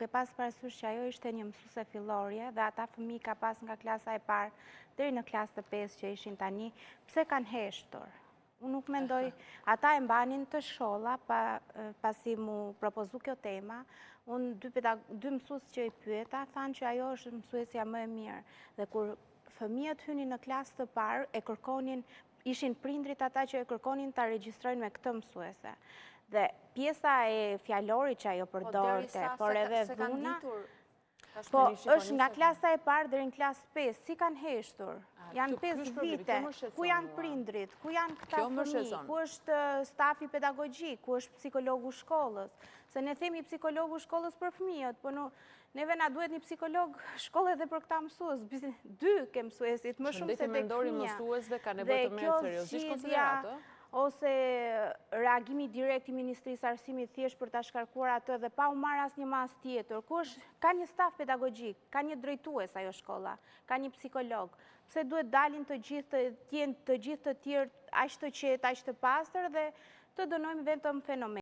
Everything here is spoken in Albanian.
duke pas parasysh që ajo ishte një mësuese fillorje dhe ata fëmijë ka pas nga klasa e parë deri në klasë të 5 që ishin tani, pse kanë heshtur? Unë nuk mendoj, ata e mbanin të shkolla pasi mu propozu kjo tema, unë dy mësues që i pyeta thanë që ajo është mësuesja më e mirë dhe kur fëmijët hynin në klasë të parë e kërkonin, ishin prindrit ata që e kërkonin ta regjistrojnë me këtë mësuese. Dhe pjesa e fjalorit që ajo përdorte, por edhe dhuna, po është nga klasa e parë deri në klasë 5, si kanë heshtur? Janë 5 vite, ku janë prindrit, ku janë këta fëmijë, ku është stafi pedagogjik, ku është psikologu shkollës. Se ne themi psikologu shkollës për fëmijët, po neve na duhet një psikolog shkollë edhe për këta mësues, 2 ke mësuesit, më shumë se tek fëmija. Shëndetimi mendori mësuesve ka nevojë të merret seriozisht konsideratë? Ose reagimi direkt i Ministrisë Arsimit thjesht për ta shkarkuar atë dhe pa u marrë asnjë mas tjetër. Ka një staf pedagogjik, ka një drejtues ajo shkolla, ka një psikolog. Pse duhet dalin të gjithë të tjerë aq të qetë, aq të pastër dhe të dënojmë vetëm fenomen.